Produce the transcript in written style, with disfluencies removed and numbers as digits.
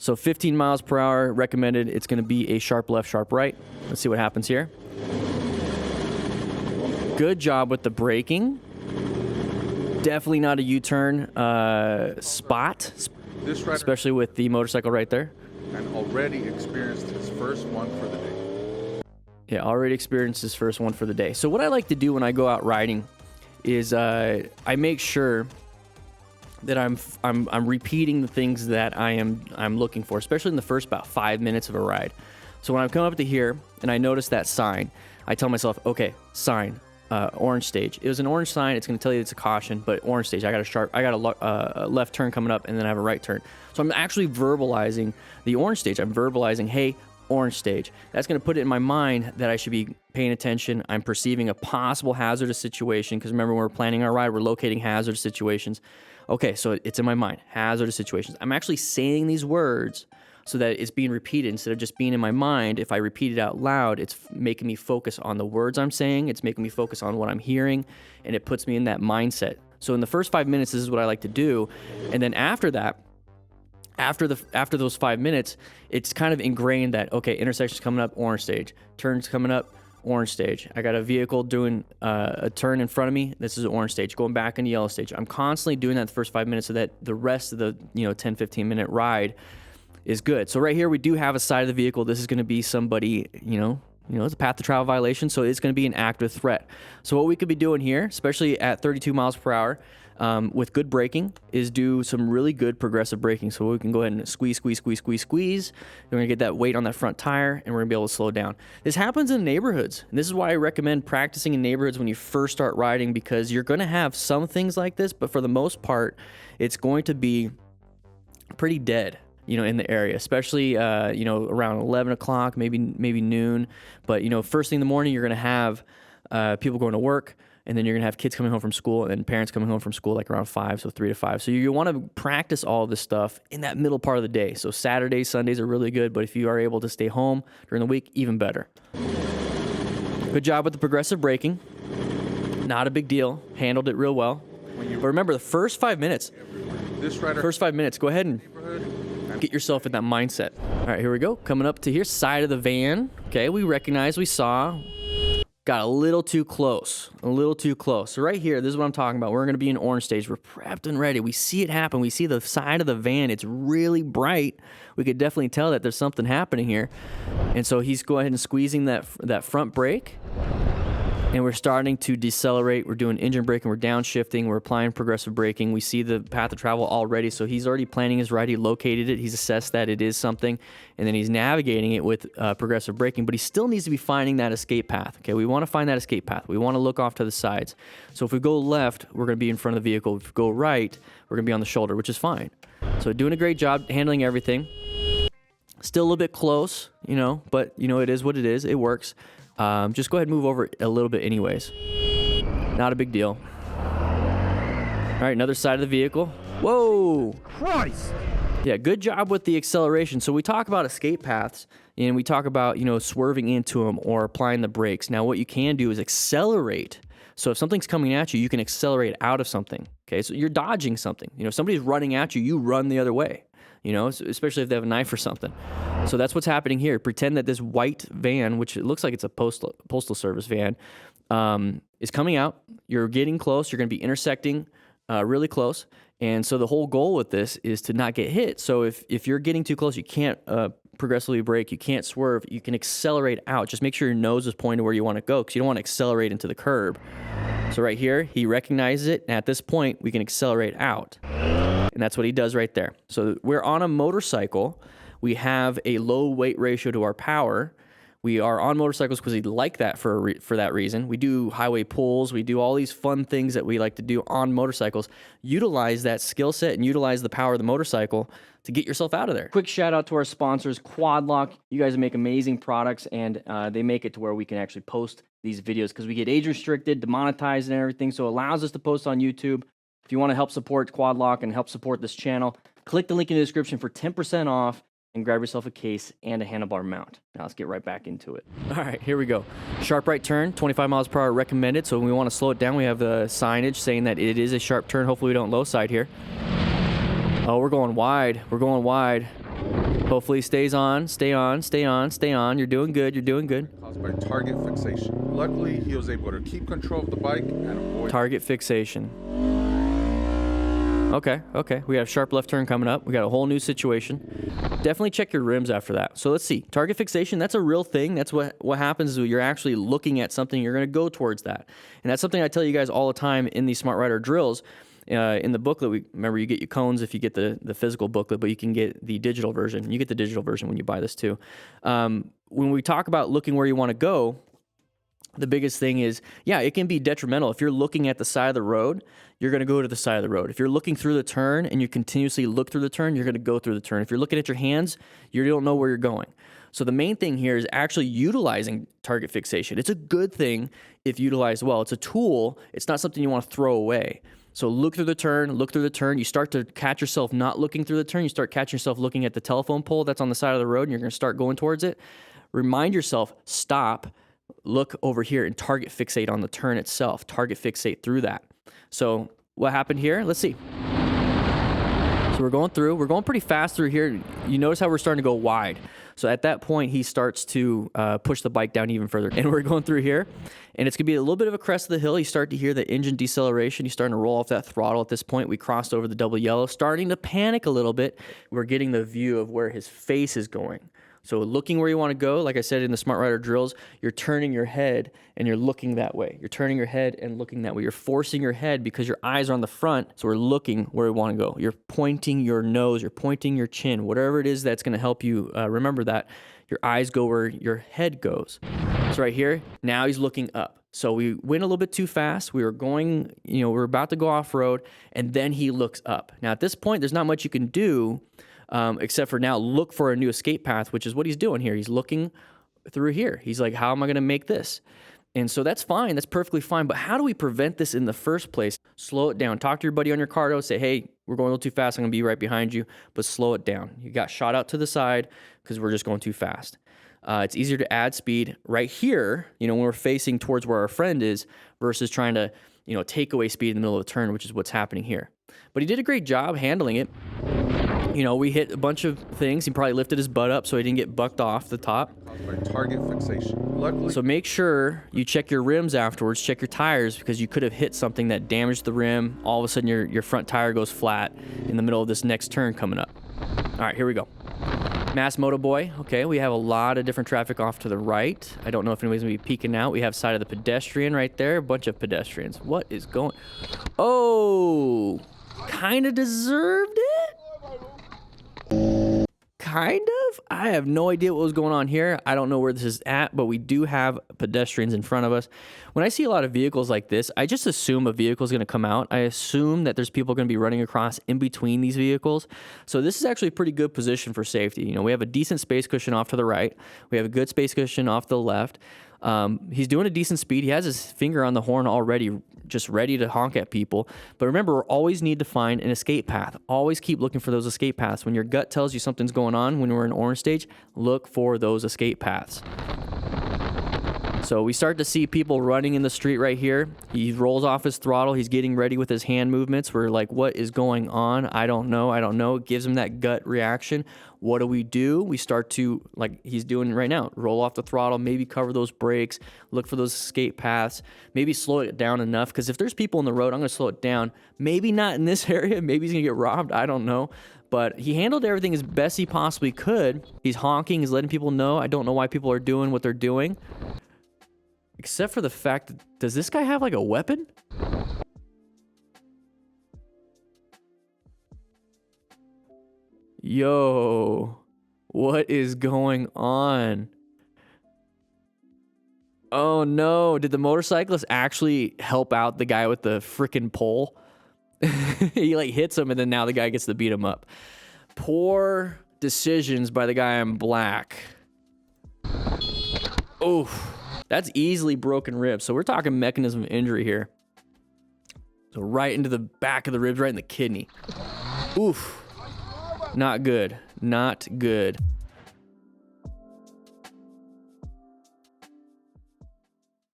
So 15 miles per hour recommended. It's going to be a sharp left, sharp right. Let's see what happens here. Good job with the braking. Definitely not a U-turn spot, especially with the motorcycle right there. And already experienced his first one for the day. Yeah, already experienced his first one for the day. So what I like to do when I go out riding is I make sure that I'm repeating the things that I'm looking for, especially in the first about 5 minutes of a ride. So when I come up to here and I notice that sign, I tell myself, okay, sign, orange stage. It was an orange sign. It's going to tell you it's a caution, but orange stage. I got a left turn coming up, and then I have a right turn. So I'm actually verbalizing the orange stage. I'm verbalizing, hey, orange stage. That's going to put it in my mind that I should be paying attention. I'm perceiving a possible hazardous situation, because remember, when we're planning our ride, we're locating hazardous situations. Okay, so it's in my mind, hazardous situations. I'm actually saying these words so that it's being repeated instead of just being in my mind. If I repeat it out loud, it's making me focus on the words I'm saying. It's making me focus on what I'm hearing, and it puts me in that mindset. So in the first 5 minutes, this is what I like to do. And then after that, after those 5 minutes, it's kind of ingrained that, okay, intersection's coming up, orange stage. Turns coming up, orange stage. I got a vehicle doing a turn in front of me. This is orange stage. Going back into yellow stage. I'm constantly doing that the first 5 minutes so that the rest of the 10, 15 minute ride is good. So right here, we do have a side of the vehicle. This is going to be somebody, it's a path to travel violation. So it's going to be an active threat. So what we could be doing here, especially at 32 miles per hour, with good braking, is do some really good progressive braking. So we can go ahead and squeeze. We're going to get that weight on that front tire, and we're going to be able to slow down. This happens in neighborhoods. And this is why I recommend practicing in neighborhoods when you first start riding, because you're going to have some things like this, but for the most part, it's going to be pretty dead, in the area, especially, around 11 o'clock, maybe noon. But, first thing in the morning, you're going to have people going to work. And then you're going to have kids coming home from school and parents coming home from school like around 5, so 3 to 5. So you want to practice all of this stuff in that middle part of the day. So Saturdays, Sundays are really good, but if you are able to stay home during the week, even better. Good job with the progressive braking. Not a big deal. Handled it real well. But remember, the first 5 minutes, go ahead and get yourself in that mindset. All right, here we go. Coming up to here, side of the van. Okay, we saw. Got a little too close. So right here, this is what I'm talking about. We're going to be in orange stage. We're prepped and ready. We see it happen. We see the side of the van. It's really bright. We could definitely tell that there's something happening here. And so he's going ahead and squeezing that front brake. And we're starting to decelerate. We're doing engine braking. We're downshifting. We're applying progressive braking. We see the path of travel already. So he's already planning his ride. He located it. He's assessed that it is something. And then he's navigating it with progressive braking. But he still needs to be finding that escape path. Okay, we want to find that escape path. We want to look off to the sides. So if we go left, we're going to be in front of the vehicle. If we go right, we're going to be on the shoulder, which is fine. So doing a great job handling everything. Still a little bit close, but, it is what it is. It works. Just go ahead and move over a little bit anyways. Not a big deal. All right, another side of the vehicle. Whoa! Christ! Yeah, good job with the acceleration. So we talk about escape paths, and we talk about, swerving into them or applying the brakes. Now, what you can do is accelerate. So if something's coming at you, you can accelerate out of something. Okay, so you're dodging something. If somebody's running at you, you run the other way. Especially if they have a knife or something. So that's what's happening here. Pretend that this white van, which it looks like it's a postal service van, is coming out. You're getting close. You're going to be intersecting really close. And so the whole goal with this is to not get hit. So if you're getting too close, you can't progressively brake. You can't swerve. You can accelerate out. Just make sure your nose is pointed where you want to go, because you don't want to accelerate into the curb. So right here, he recognizes it. And at this point, we can accelerate out. And that's what he does right there. So we're on a motorcycle. We have a low weight ratio to our power. We are on motorcycles because we like that for that reason. We do highway pulls. We do all these fun things that we like to do on motorcycles. Utilize that skill set and utilize the power of the motorcycle to get yourself out of there. Quick shout out to our sponsors, Quad Lock. You guys make amazing products, and they make it to where we can actually post these videos because we get age restricted, demonetized, and everything. So it allows us to post on YouTube. If you want to help support Quad Lock and help support this channel, click the link in the description for 10% off and grab yourself a case and a handlebar mount. Now let's get right back into it. All right, here we go. Sharp right turn, 25 miles per hour recommended. So when we want to slow it down, we have the signage saying that it is a sharp turn. Hopefully we don't low side here. Oh, we're going wide. We're going wide. Hopefully stays on, stay on, stay on, stay on. You're doing good, you're doing good. Caused by target fixation. Luckily, he was able to keep control of the bike and avoid Target fixation. Okay, okay. We have sharp left turn coming up. We got a whole new situation. Definitely check your rims after that. So let's see. Target fixation, that's a real thing. That's what happens is you're actually looking at something, you're going to go towards that. And that's something I tell you guys all the time in these Smart Rider drills. In the booklet, remember you get your cones if you get the physical booklet, but you can get the digital version. You get the digital version when you buy this too. When we talk about looking where you want to go, the biggest thing is, yeah, it can be detrimental. If you're looking at the side of the road, you're going to go to the side of the road. If you're looking through the turn and you continuously look through the turn, you're going to go through the turn. If you're looking at your hands, you don't know where you're going. So the main thing here is actually utilizing target fixation. It's a good thing if utilized well. It's a tool. It's not something you want to throw away. So look through the turn, look through the turn. You start to catch yourself not looking through the turn. You start catching yourself looking at the telephone pole that's on the side of the road, and you're going to start going towards it. Remind yourself, stop, look over here, and target fixate on the turn itself. Target fixate through that. So what happened here? Let's see. So we're going through. We're going pretty fast through here. You notice how we're starting to go wide. So at that point, he starts to push the bike down even further. And we're going through here, and it's going to be a little bit of a crest of the hill. You start to hear the engine deceleration. He's starting to roll off that throttle at this point. We crossed over the double yellow, starting to panic a little bit. We're getting the view of where his face is going. So looking where you want to go, like I said in the Smart Rider drills, you're turning your head and you're looking that way. You're turning your head and looking that way. You're forcing your head because your eyes are on the front, so we're looking where we want to go. You're pointing your nose, you're pointing your chin, whatever it is that's going to help you remember that. Your eyes go where your head goes. So right here, now he's looking up. So we went a little bit too fast. We were going, we're about to go off-road, and then he looks up. Now at this point, there's not much you can do except for now look for a new escape path, which is what he's doing here. He's looking through here. He's like, how am I going to make this? And so that's fine. That's perfectly fine. But how do we prevent this in the first place? Slow it down. Talk to your buddy on your cardo. Say, hey, we're going a little too fast. I'm going to be right behind you, but slow it down. You got shot out to the side because we're just going too fast. It's easier to add speed right here, when we're facing towards where our friend is versus trying to, take away speed in the middle of the turn, which is what's happening here. But he did a great job handling it. We hit a bunch of things. He probably lifted his butt up so he didn't get bucked off the top. by target fixation. Luckily, So make sure you check your rims afterwards, check your tires, because you could have hit something that damaged the rim. All of a sudden your front tire goes flat in the middle of this next turn coming up. All right, here we go. Mass Moto Boy. Okay, we have a lot of different traffic off to the right. I don't know if anybody's gonna be peeking out. We have side of the pedestrian right there. A bunch of pedestrians. What is going? Oh, kind of deserved it. Kind of? I have no idea what was going on here. I don't know where this is at, but we do have pedestrians in front of us. When I see a lot of vehicles like this, I just assume a vehicle is going to come out. I assume that there's people going to be running across in between these vehicles. So this is actually a pretty good position for safety. We have a decent space cushion off to the right. We have a good space cushion off to the left. He's doing a decent speed. He has his finger on the horn already, just ready to honk at people. But remember, we always need to find an escape path. Always keep looking for those escape paths. When your gut tells you something's going on, when we're in orange stage, look for those escape paths. So we start to see people running in the street right here. He rolls off his throttle. He's getting ready with his hand movements. We're like, what is going on? I don't know. It gives him that gut reaction. What do? We start to, like he's doing right now, roll off the throttle, maybe cover those brakes, look for those escape paths, maybe slow it down enough, because if there's people in the road, I'm going to slow it down. Maybe not in this area. Maybe he's going to get robbed. I don't know. But he handled everything as best he possibly could. He's honking. He's letting people know. I don't know why people are doing what they're doing. Except for the fact that, does this guy have like a weapon? Yo, what is going on? Oh no, did the motorcyclist actually help out the guy with the freaking pole? He like hits him and then now the guy gets to beat him up. Poor decisions by the guy in black. Oof. That's easily broken ribs. So we're talking mechanism of injury here. So right into the back of the ribs, right in the kidney. Oof. Not good. Not good.